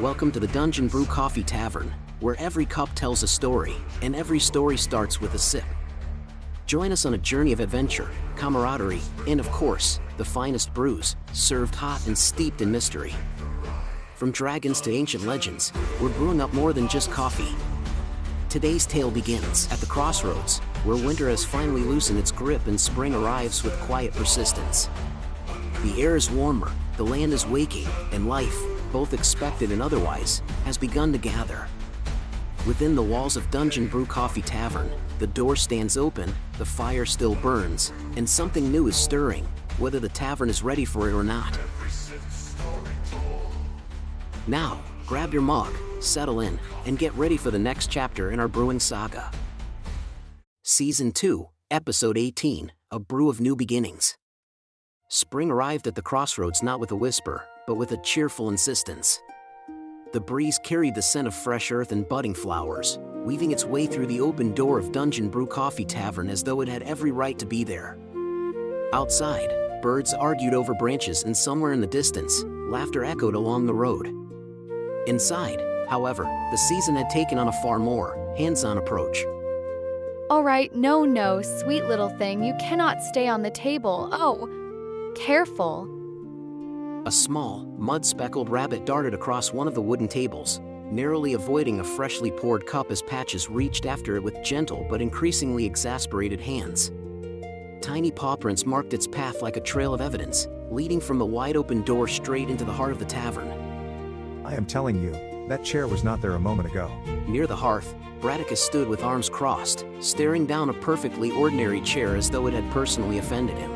Welcome to the Dungeon Brew Coffee Tavern, where every cup tells a story, and every story starts with a sip. Join us on a journey of adventure, camaraderie, and of course, the finest brews, served hot and steeped in mystery. From dragons to ancient legends, we're brewing up more than just coffee. Today's tale begins at the crossroads, where winter has finally loosened its grip and spring arrives with quiet persistence. The air is warmer, the land is waking, and life, both expected and otherwise, has begun to gather. Within the walls of Dungeon Brew Coffee Tavern, the door stands open, the fire still burns, and something new is stirring, whether the tavern is ready for it or not. Now, grab your mug, settle in, and get ready for the next chapter in our brewing saga. Season 2, Episode 18, A Brew of New Beginnings. Spring arrived at the crossroads not with a whisper, but with a cheerful insistence. The breeze carried the scent of fresh earth and budding flowers, weaving its way through the open door of Dungeon Brew Coffee Tavern as though it had every right to be there. Outside, birds argued over branches, and somewhere in the distance, laughter echoed along the road. Inside, however, the season had taken on a far more hands-on approach. All right, no, sweet little thing, you cannot stay on the table. Oh, careful. A small, mud-speckled rabbit darted across one of the wooden tables, narrowly avoiding a freshly poured cup as Patches reached after it with gentle but increasingly exasperated hands. Tiny paw prints marked its path like a trail of evidence, leading from the wide-open door straight into the heart of the tavern. I am telling you, that chair was not there a moment ago. Near the hearth, Braticus stood with arms crossed, staring down a perfectly ordinary chair as though it had personally offended him.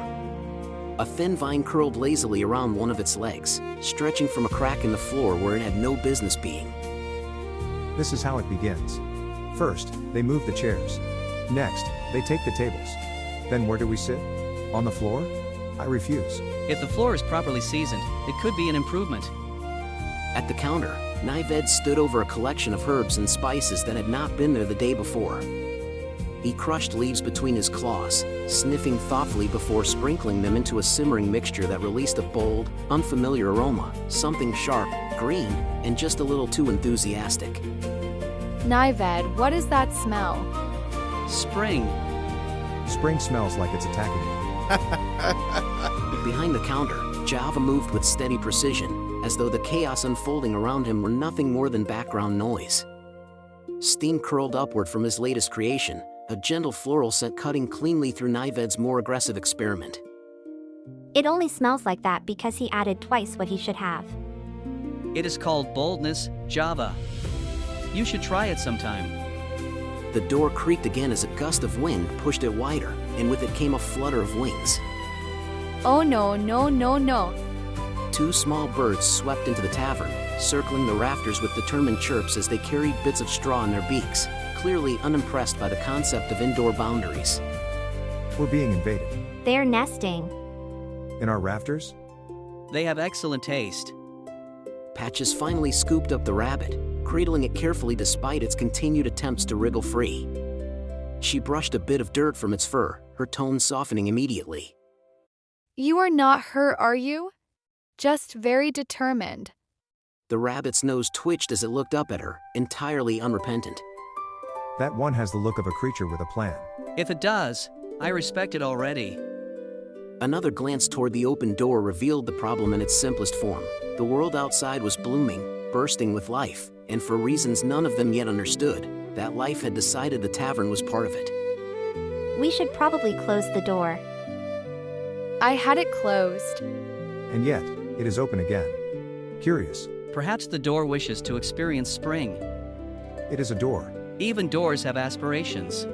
A thin vine curled lazily around one of its legs, stretching from a crack in the floor where it had no business being. This is how it begins. First, they move the chairs. Next, they take the tables. Then where do we sit? On the floor? I refuse. If the floor is properly seasoned, it could be an improvement. At the counter, Nyved stood over a collection of herbs and spices that had not been there the day before. He crushed leaves between his claws, sniffing thoughtfully before sprinkling them into a simmering mixture that released a bold, unfamiliar aroma, something sharp, green, and just a little too enthusiastic. Nyved, what is that smell? Spring. Spring smells like it's attacking me. Behind the counter, Java moved with steady precision, as though the chaos unfolding around him were nothing more than background noise. Steam curled upward from his latest creation, a gentle floral scent cutting cleanly through Nyved's more aggressive experiment. It only smells like that because he added twice what he should have. It is called boldness, Java. You should try it sometime. The door creaked again as a gust of wind pushed it wider, and with it came a flutter of wings. Oh no. Two small birds swept into the tavern, circling the rafters with determined chirps as they carried bits of straw in their beaks, clearly unimpressed by the concept of indoor boundaries. We're being invaded. They're nesting. In our rafters? They have excellent taste. Patches finally scooped up the rabbit, cradling it carefully despite its continued attempts to wriggle free. She brushed a bit of dirt from its fur, her tone softening immediately. You are not hurt, are you? Just very determined. The rabbit's nose twitched as it looked up at her, entirely unrepentant. That one has the look of a creature with a plan. If it does, I respect it already. Another glance toward the open door revealed the problem in its simplest form. The world outside was blooming, bursting with life, and for reasons none of them yet understood, that life had decided the tavern was part of it. We should probably close the door. I had it closed. And yet, it is open again. Curious. Perhaps the door wishes to experience spring. It is a door. Even doors have aspirations.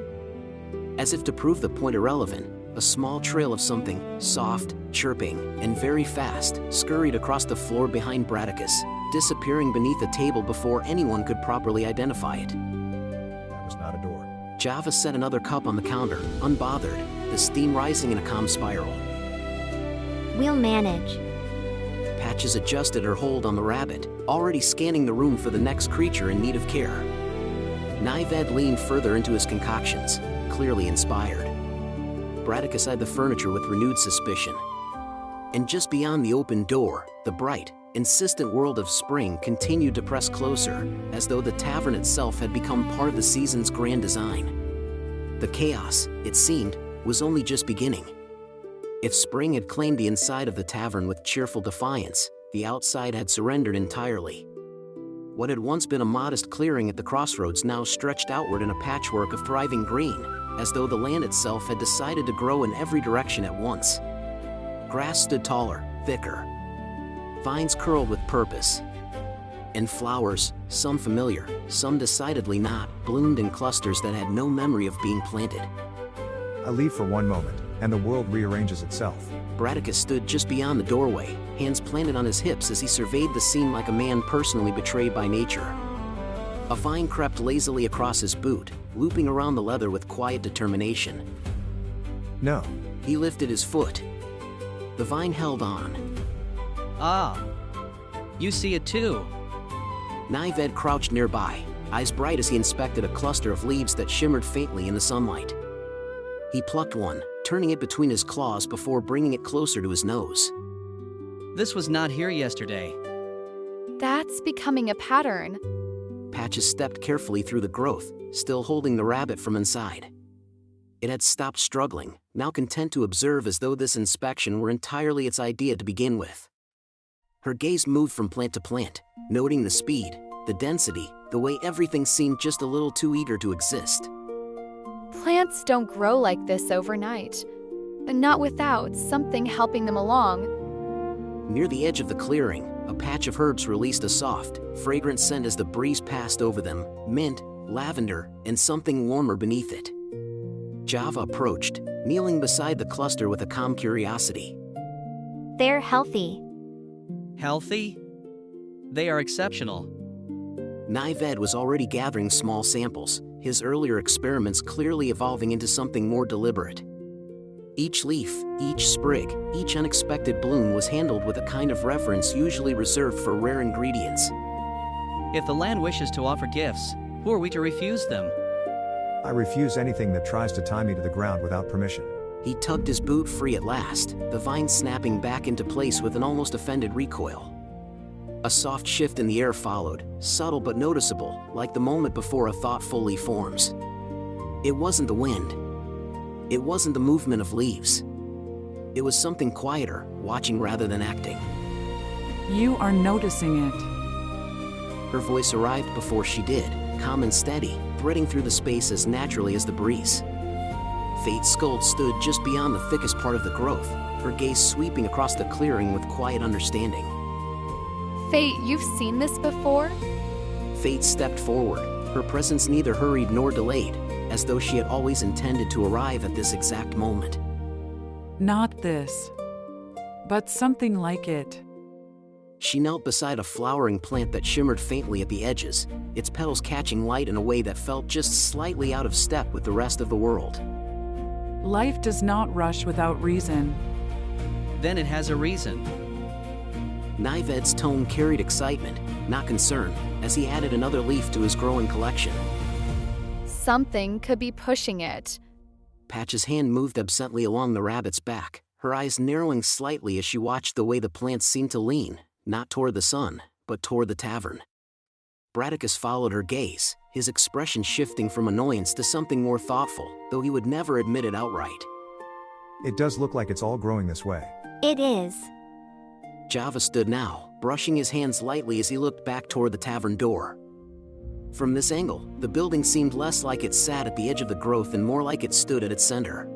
As if to prove the point irrelevant, a small trail of something, soft, chirping, and very fast, scurried across the floor behind Braticus, disappearing beneath a table before anyone could properly identify it. That was not a door. Java set another cup on the counter, unbothered, the steam rising in a calm spiral. We'll manage. Patches adjusted her hold on the rabbit, already scanning the room for the next creature in need of care. Nyved leaned further into his concoctions, clearly inspired. Braticus eyed the furniture with renewed suspicion. And just beyond the open door, the bright, insistent world of spring continued to press closer, as though the tavern itself had become part of the season's grand design. The chaos, it seemed, was only just beginning. If spring had claimed the inside of the tavern with cheerful defiance, the outside had surrendered entirely. What had once been a modest clearing at the crossroads now stretched outward in a patchwork of thriving green, as though the land itself had decided to grow in every direction at once. Grass stood taller, thicker. Vines curled with purpose. And flowers, some familiar, some decidedly not, bloomed in clusters that had no memory of being planted. I leave for one moment, and the world rearranges itself. Braticus stood just beyond the doorway, hands planted on his hips as he surveyed the scene like a man personally betrayed by nature. A vine crept lazily across his boot, looping around the leather with quiet determination. No. He lifted his foot. The vine held on. Ah. You see it too. Nyved crouched nearby, eyes bright as he inspected a cluster of leaves that shimmered faintly in the sunlight. He plucked one, turning it between his claws before bringing it closer to his nose. This was not here yesterday. That's becoming a pattern. Patches stepped carefully through the growth, still holding the rabbit from inside. It had stopped struggling, now content to observe as though this inspection were entirely its idea to begin with. Her gaze moved from plant to plant, noting the speed, the density, the way everything seemed just a little too eager to exist. Plants don't grow like this overnight. And not without something helping them along. Near the edge of the clearing, a patch of herbs released a soft, fragrant scent as the breeze passed over them, mint, lavender, and something warmer beneath it. Java approached, kneeling beside the cluster with a calm curiosity. They're healthy. Healthy? They are exceptional. Nyved was already gathering small samples, his earlier experiments clearly evolving into something more deliberate. Each leaf, each sprig, each unexpected bloom was handled with a kind of reverence usually reserved for rare ingredients. If the land wishes to offer gifts, who are we to refuse them? I refuse anything that tries to tie me to the ground without permission. He tugged his boot free at last, the vine snapping back into place with an almost offended recoil. A soft shift in the air followed, subtle but noticeable, like the moment before a thought fully forms. It wasn't the wind. It wasn't the movement of leaves. It was something quieter, watching rather than acting. You are noticing it. Her voice arrived before she did, calm and steady, threading through the space as naturally as the breeze. Fate's scold stood just beyond the thickest part of the growth, her gaze sweeping across the clearing with quiet understanding. Fate, you've seen this before? Fate stepped forward, her presence neither hurried nor delayed, as though she had always intended to arrive at this exact moment. Not this, but something like it. She knelt beside a flowering plant that shimmered faintly at the edges, its petals catching light in a way that felt just slightly out of step with the rest of the world. Life does not rush without reason. Then it has a reason. Nyved's tone carried excitement, not concern, as he added another leaf to his growing collection. Something could be pushing it. Patch's hand moved absently along the rabbit's back, her eyes narrowing slightly as she watched the way the plant seemed to lean, not toward the sun, but toward the tavern. Braticus followed her gaze, his expression shifting from annoyance to something more thoughtful, though he would never admit it outright. It does look like it's all growing this way. It is. Java stood now, brushing his hands lightly as he looked back toward the tavern door. From this angle, the building seemed less like it sat at the edge of the growth and more like it stood at its center.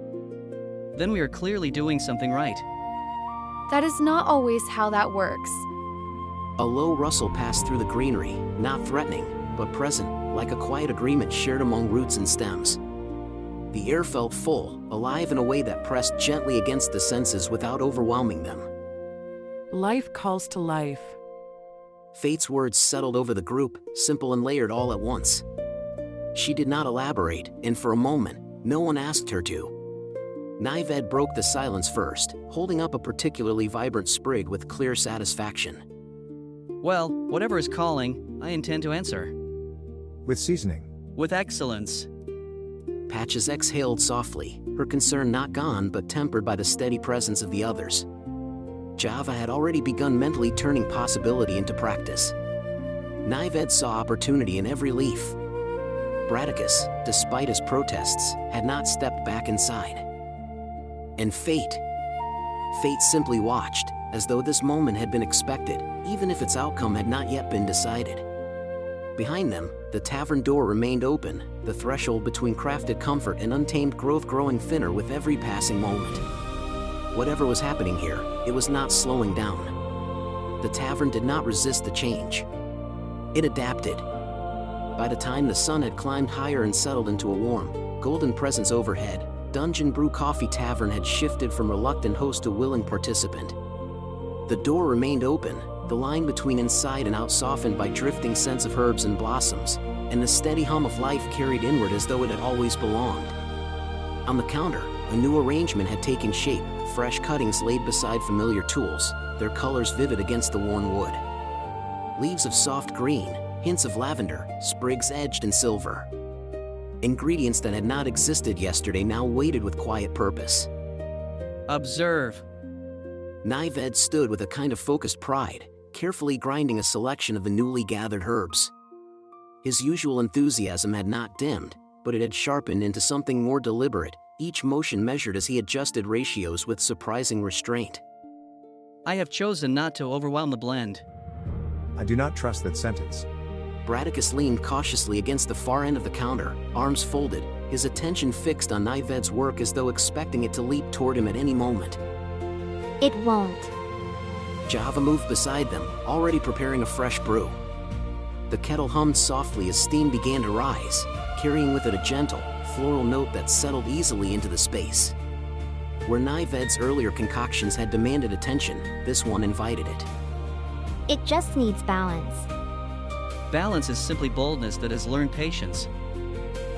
Then we are clearly doing something right. That is not always how that works. A low rustle passed through the greenery, not threatening, but present, like a quiet agreement shared among roots and stems. The air felt full, alive in a way that pressed gently against the senses without overwhelming them. Life calls to life. Fate's words settled over the group, simple and layered all at once. She did not elaborate, and for a moment, no one asked her to. Nyved broke the silence first, holding up a particularly vibrant sprig with clear satisfaction. Well, whatever is calling, I intend to answer. With seasoning. With excellence. Patches exhaled softly, her concern not gone but tempered by the steady presence of the others. Java had already begun mentally turning possibility into practice. Nyved saw opportunity in every leaf. Braticus, despite his protests, had not stepped back inside. And fate simply watched, as though this moment had been expected, even if its outcome had not yet been decided. Behind them, the tavern door remained open, the threshold between crafted comfort and untamed growth growing thinner with every passing moment. Whatever was happening here, it was not slowing down. The tavern did not resist the change. It adapted. By the time the sun had climbed higher and settled into a warm, golden presence overhead, Dungeon Brew Coffee Tavern had shifted from reluctant host to willing participant. The door remained open, the line between inside and out softened by drifting scents of herbs and blossoms, and the steady hum of life carried inward as though it had always belonged. On the counter, a new arrangement had taken shape, fresh cuttings laid beside familiar tools, their colors vivid against the worn wood. Leaves of soft green, hints of lavender, sprigs edged in silver. Ingredients that had not existed yesterday now waited with quiet purpose. Observe. Nyved stood with a kind of focused pride, carefully grinding a selection of the newly gathered herbs. His usual enthusiasm had not dimmed, but it had sharpened into something more deliberate, each motion measured as he adjusted ratios with surprising restraint. I have chosen not to overwhelm the blend. I do not trust that sentence. Braticus leaned cautiously against the far end of the counter, arms folded, his attention fixed on Nyved's work as though expecting it to leap toward him at any moment. It won't. Java moved beside them, already preparing a fresh brew. The kettle hummed softly as steam began to rise, carrying with it a gentle, floral note that settled easily into the space. Where Nyved's earlier concoctions had demanded attention, this one invited it. It just needs balance. Balance is simply boldness that has learned patience.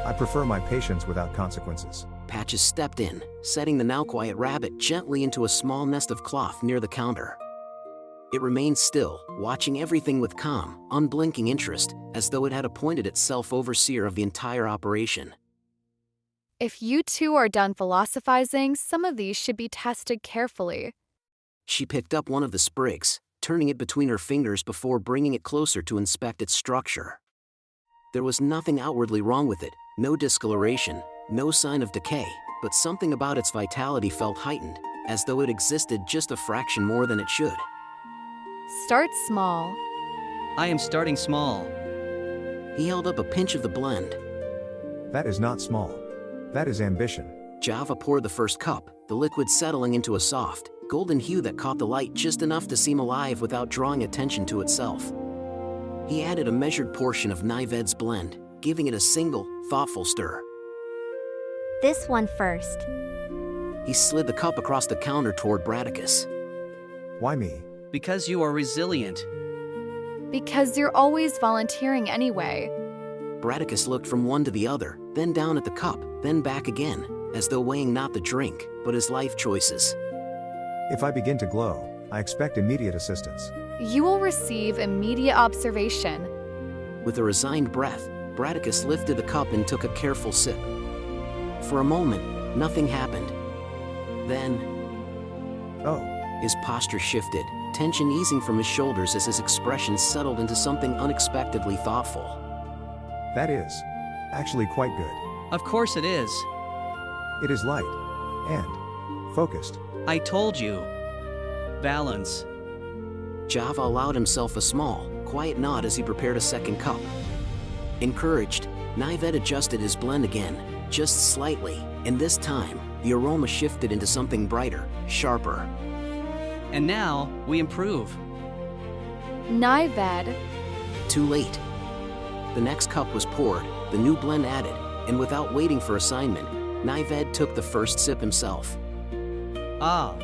I prefer my patience without consequences. Patches stepped in, setting the now quiet rabbit gently into a small nest of cloth near the counter. It remained still, watching everything with calm, unblinking interest, as though it had appointed itself overseer of the entire operation. If you two are done philosophizing, some of these should be tested carefully. She picked up one of the sprigs, turning it between her fingers before bringing it closer to inspect its structure. There was nothing outwardly wrong with it, no discoloration, no sign of decay, but something about its vitality felt heightened, as though it existed just a fraction more than it should. Start small. I am starting small. He held up a pinch of the blend. That is not small. That is ambition. Java poured the first cup, the liquid settling into a soft, golden hue that caught the light just enough to seem alive without drawing attention to itself. He added a measured portion of Nyved's blend, giving it a single, thoughtful stir. This one first. He slid the cup across the counter toward Braticus. Why me? Because you are resilient. Because you're always volunteering anyway. Braticus looked from one to the other, then down at the cup, then back again, as though weighing not the drink, but his life choices. If I begin to glow, I expect immediate assistance. You will receive immediate observation. With a resigned breath, Braticus lifted the cup and took a careful sip. For a moment, nothing happened. Then, Oh, his posture shifted, tension easing from his shoulders as his expression settled into something unexpectedly thoughtful. that is actually quite good. Of course it is. It is light and focused. I told you. Balance. Java allowed himself a small, quiet nod as he prepared a second cup. Encouraged, Nyved adjusted his blend again, just slightly, and this time, the aroma shifted into something brighter, sharper. And now, we improve. Nyved. Too late. The next cup was poured, the new blend added, and without waiting for assignment, Nyved took the first sip himself. Ah.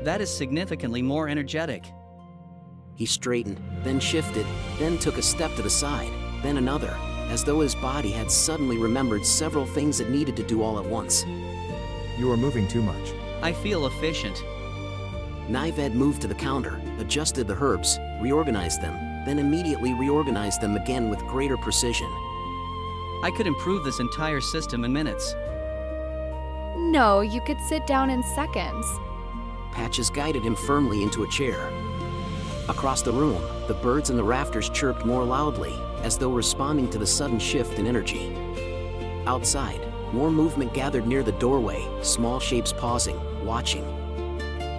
That is significantly more energetic. He straightened, then shifted, then took a step to the side, then another, as though his body had suddenly remembered several things it needed to do all at once. You are moving too much. I feel efficient. Nyved moved to the counter, adjusted the herbs, reorganized them, then immediately reorganized them again with greater precision. I could improve this entire system in minutes. No, you could sit down in seconds. Patches guided him firmly into a chair. Across the room, the birds in the rafters chirped more loudly, as though responding to the sudden shift in energy. Outside, more movement gathered near the doorway, small shapes pausing, watching.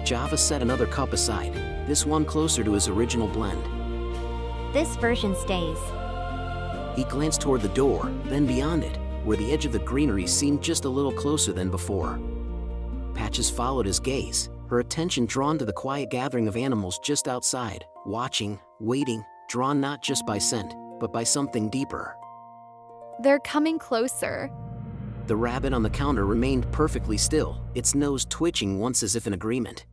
Java set another cup aside, this one closer to his original blend. This version stays. He glanced toward the door, then beyond it, where the edge of the greenery seemed just a little closer than before. Patches followed his gaze, her attention drawn to the quiet gathering of animals just outside, watching, waiting, drawn not just by scent, but by something deeper. They're coming closer. The rabbit on the counter remained perfectly still, its nose twitching once as if in agreement.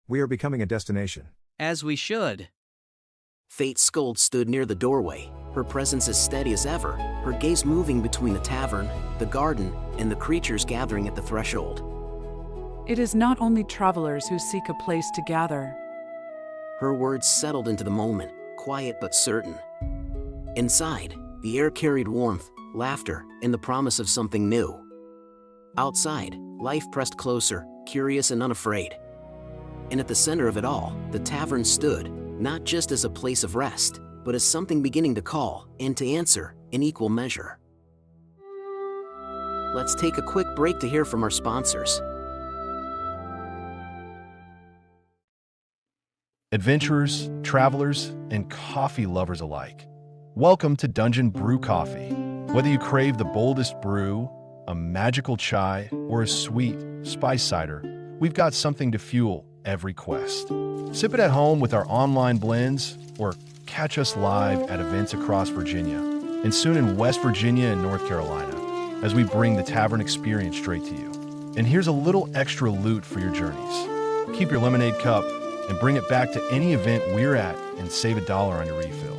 We are becoming a destination. As we should. Fate Scold stood near the doorway, her presence as steady as ever, her gaze moving between the tavern, the garden, and the creatures gathering at the threshold. It is not only travelers who seek a place to gather. Her words settled into the moment, quiet but certain. Inside, the air carried warmth, laughter, and the promise of something new. Outside, life pressed closer, curious and unafraid. And at the center of it all, the tavern stood, not just as a place of rest, but as something beginning to call, and to answer, in equal measure. Let's take a quick break to hear from our sponsors. Adventurers, travelers, and coffee lovers alike. Welcome to Dungeon Brew Coffee. Whether you crave the boldest brew, a magical chai, or a sweet spice cider, we've got something to fuel every quest. Sip it at home with our online blends, or catch us live at events across Virginia, and soon in West Virginia and North Carolina, as we bring the tavern experience straight to you. And here's a little extra loot for your journeys. Keep your lemonade cup and bring it back to any event we're at and save $1 on your refill.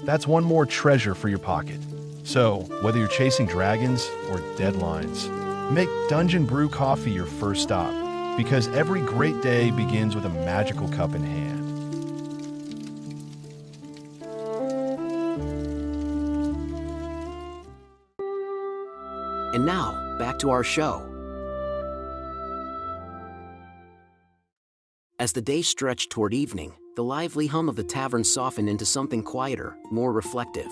That's one more treasure for your pocket. So, whether you're chasing dragons or deadlines, make Dungeon Brew Coffee your first stop, because every great day begins with a magical cup in hand. And now, back to our show. As the day stretched toward evening, the lively hum of the tavern softened into something quieter, more reflective.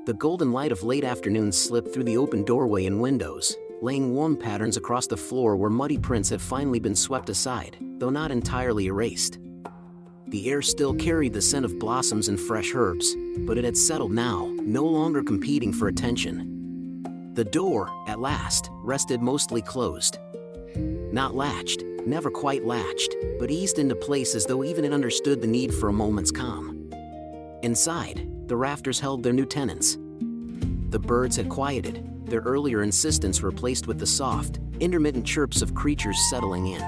The golden light of late afternoon slipped through the open doorway and windows, laying warm patterns across the floor where muddy prints had finally been swept aside, though not entirely erased. The air still carried the scent of blossoms and fresh herbs, but it had settled now, no longer competing for attention. The door, at last, rested mostly closed. Not latched, never quite latched, but eased into place as though even it understood the need for a moment's calm. Inside, the rafters held their new tenants. The birds had quieted, their earlier insistence replaced with the soft, intermittent chirps of creatures settling in.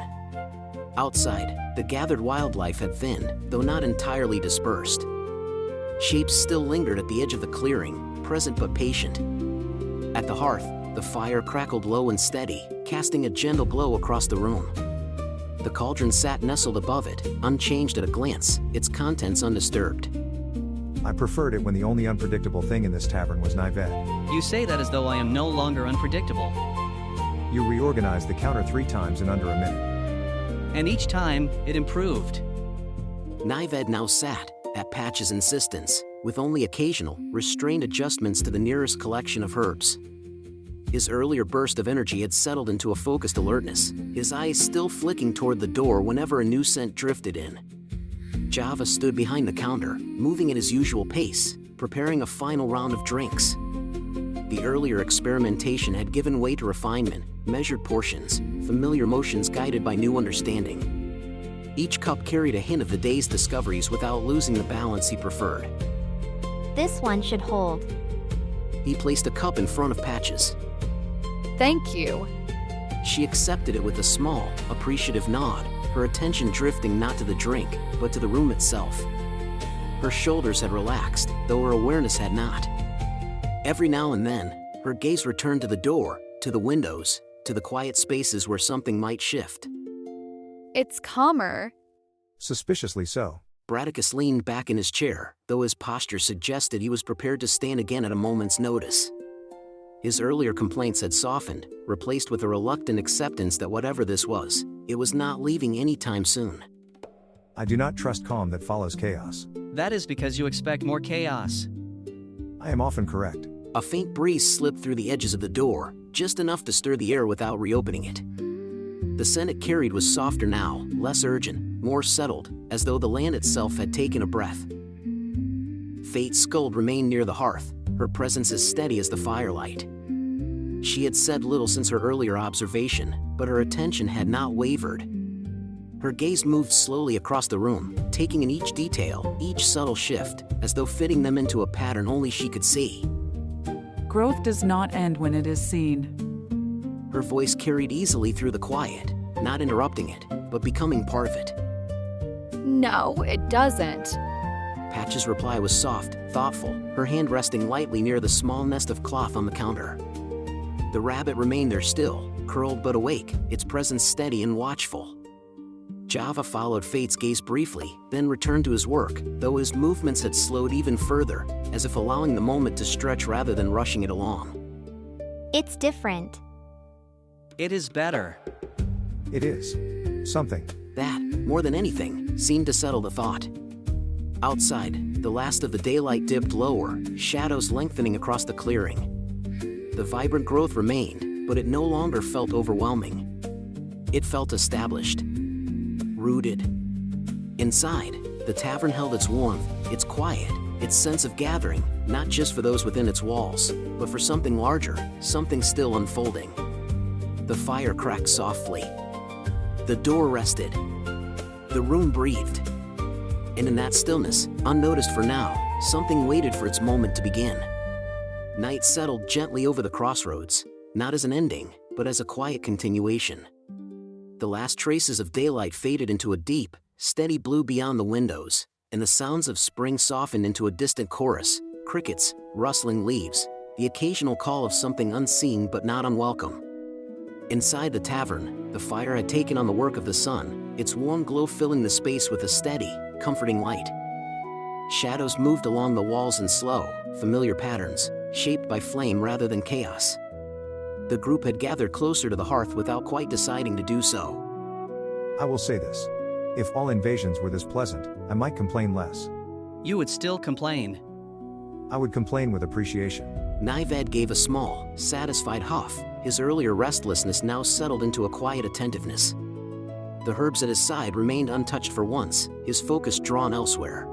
Outside, the gathered wildlife had thinned, though not entirely dispersed. Shapes still lingered at the edge of the clearing, present but patient. At the hearth, the fire crackled low and steady, casting a gentle glow across the room. The cauldron sat nestled above it, unchanged at a glance, its contents undisturbed. I preferred it when the only unpredictable thing in this tavern was Nyved. You say that as though I am no longer unpredictable. You reorganized the counter 3 times in under a minute. And each time, it improved. Nyved now sat, at Patch's insistence, with only occasional, restrained adjustments to the nearest collection of herbs. His earlier burst of energy had settled into a focused alertness, his eyes still flicking toward the door whenever a new scent drifted in. Java stood behind the counter, moving at his usual pace, preparing a final round of drinks. The earlier experimentation had given way to refinement, measured portions, familiar motions guided by new understanding. Each cup carried a hint of the day's discoveries without losing the balance he preferred. This one should hold. He placed a cup in front of Patches. Thank you. She accepted it with a small, appreciative nod, her attention drifting not to the drink, but to the room itself. Her shoulders had relaxed, though her awareness had not. Every now and then, her gaze returned to the door, to the windows, to the quiet spaces where something might shift. It's calmer. Suspiciously so. Braticus leaned back in his chair, though his posture suggested he was prepared to stand again at a moment's notice. His earlier complaints had softened, replaced with a reluctant acceptance that whatever this was, it was not leaving anytime soon. I do not trust calm that follows chaos. That is because you expect more chaos. I am often correct. A faint breeze slipped through the edges of the door, just enough to stir the air without reopening it. The scent it carried was softer now, less urgent, more settled, as though the land itself had taken a breath. Fate's skull remained near the hearth, her presence as steady as the firelight. She had said little since her earlier observation, but her attention had not wavered. Her gaze moved slowly across the room, taking in each detail, each subtle shift, as though fitting them into a pattern only she could see. Growth does not end when it is seen. Her voice carried easily through the quiet, not interrupting it, but becoming part of it. No, it doesn't. Patch's reply was soft, thoughtful, her hand resting lightly near the small nest of cloth on the counter. The rabbit remained there still, curled but awake, its presence steady and watchful. Java followed Fate's gaze briefly, then returned to his work, though his movements had slowed even further, as if allowing the moment to stretch rather than rushing it along. It's different. It is better. It is. Something. That, more than anything, seemed to settle the thought. Outside, the last of the daylight dipped lower, shadows lengthening across the clearing. The vibrant growth remained, but it no longer felt overwhelming. It felt established. Rooted. Inside, the tavern held its warmth, its quiet, its sense of gathering, not just for those within its walls, but for something larger, something still unfolding. The fire cracked softly. The door rested. The room breathed. And in that stillness, unnoticed for now, something waited for its moment to begin. Night settled gently over the crossroads, not as an ending, but as a quiet continuation. The last traces of daylight faded into a deep, steady blue beyond the windows, and the sounds of spring softened into a distant chorus, crickets, rustling leaves, the occasional call of something unseen but not unwelcome. Inside the tavern, the fire had taken on the work of the sun, its warm glow filling the space with a steady, comforting light. Shadows moved along the walls in slow, familiar patterns, shaped by flame rather than chaos. The group had gathered closer to the hearth without quite deciding to do so. I will say this. If all invasions were this pleasant, I might complain less. You would still complain. I would complain with appreciation. Nyved gave a small, satisfied huff, his earlier restlessness now settled into a quiet attentiveness. The herbs at his side remained untouched for once, his focus drawn elsewhere.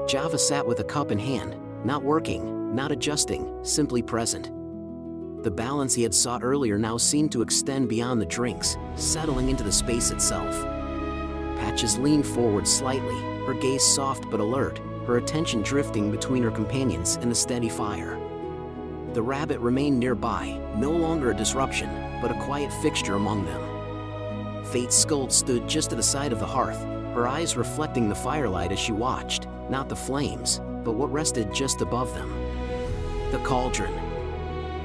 Java sat with a cup in hand, not working, not adjusting, simply present. The balance he had sought earlier now seemed to extend beyond the drinks, settling into the space itself. Patches leaned forward slightly, her gaze soft but alert, her attention drifting between her companions and the steady fire. The rabbit remained nearby, no longer a disruption, but a quiet fixture among them. Fate's skull stood just to the side of the hearth, her eyes reflecting the firelight as she watched, not the flames, but what rested just above them. The cauldron.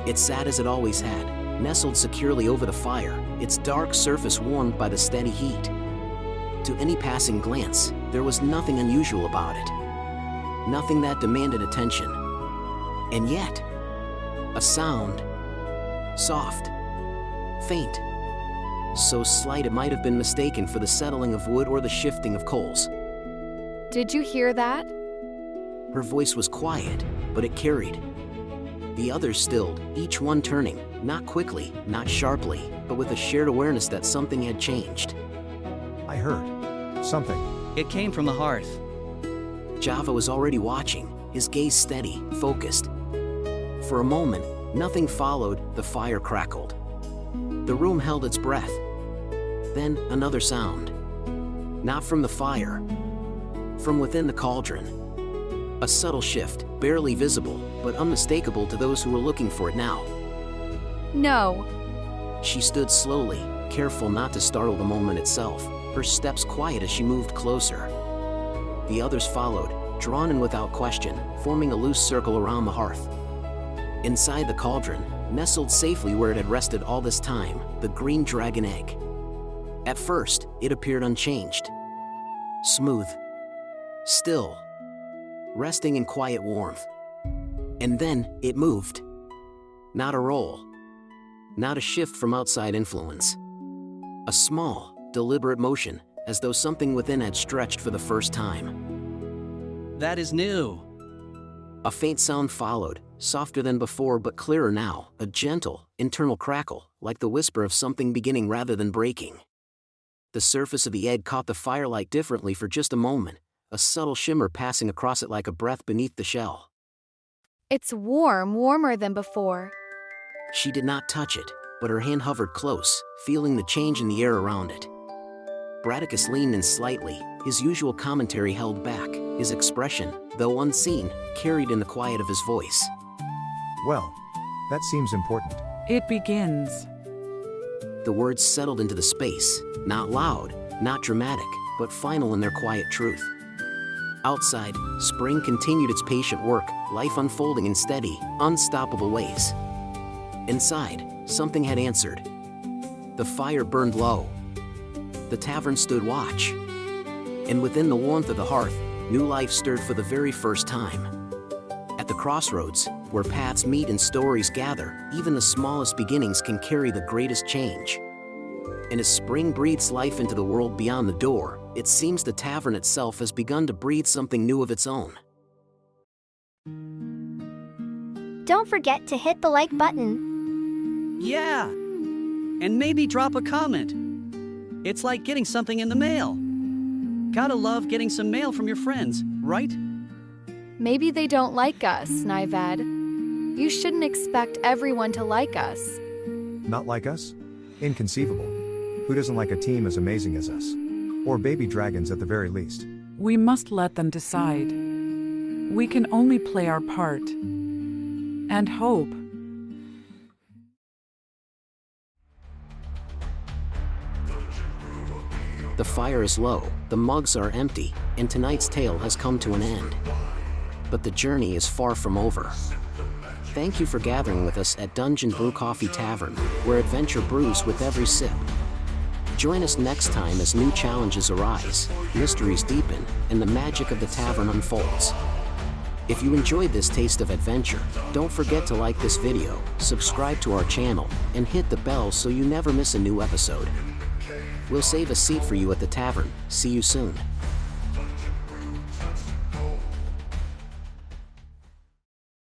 It sat as it always had, nestled securely over the fire, its dark surface warmed by the steady heat. To any passing glance, there was nothing unusual about it. Nothing that demanded attention. And yet, a sound. Soft. Faint. So slight it might have been mistaken for the settling of wood or the shifting of coals. Did you hear that? Her voice was quiet, but it carried. The others stilled, each one turning, not quickly, not sharply, but with a shared awareness that something had changed. I heard something. It came from the hearth. Java was already watching, his gaze steady, focused. For a moment, nothing followed, the fire crackled. The room held its breath. Then, another sound. Not from the fire. From within the cauldron. A subtle shift, barely visible, but unmistakable to those who were looking for it now. No. She stood slowly, careful not to startle the moment itself, her steps quiet as she moved closer. The others followed, drawn in without question, forming a loose circle around the hearth. Inside the cauldron, nestled safely where it had rested all this time, the green dragon egg. At first, it appeared unchanged. Smooth. Still. Resting in quiet warmth. And then, it moved. Not a roll. Not a shift from outside influence. A small, deliberate motion, as though something within had stretched for the first time. That is new. A faint sound followed, softer than before but clearer now, a gentle, internal crackle, like the whisper of something beginning rather than breaking. The surface of the egg caught the firelight differently for just a moment, a subtle shimmer passing across it like a breath beneath the shell. It's warm, warmer than before. She did not touch it, but her hand hovered close, feeling the change in the air around it. Braticus leaned in slightly, his usual commentary held back, his expression, though unseen, carried in the quiet of his voice. Well, that seems important. It begins. The words settled into the space, not loud, not dramatic, but final in their quiet truth. Outside, spring continued its patient work, life unfolding in steady, unstoppable ways. Inside, something had answered. The fire burned low. The tavern stood watch. And within the warmth of the hearth, new life stirred for the very first time. At the crossroads, where paths meet and stories gather, even the smallest beginnings can carry the greatest change. And as spring breathes life into the world beyond the door, it seems the tavern itself has begun to breathe something new of its own. Don't forget to hit the like button. Yeah. And maybe drop a comment. It's like getting something in the mail. Gotta love getting some mail from your friends, right? Maybe they don't like us, Nyved. You shouldn't expect everyone to like us. Not like us? Inconceivable. Who doesn't like a team as amazing as us? Or baby dragons at the very least. We must let them decide. We can only play our part. And hope. The fire is low, the mugs are empty, and tonight's tale has come to an end. But the journey is far from over. Thank you for gathering with us at Dungeon Brew Coffee Tavern, where adventure brews with every sip. Join us next time as new challenges arise, mysteries deepen, and the magic of the tavern unfolds. If you enjoyed this taste of adventure, don't forget to like this video, subscribe to our channel, and hit the bell so you never miss a new episode. We'll save a seat for you at the tavern. See you soon.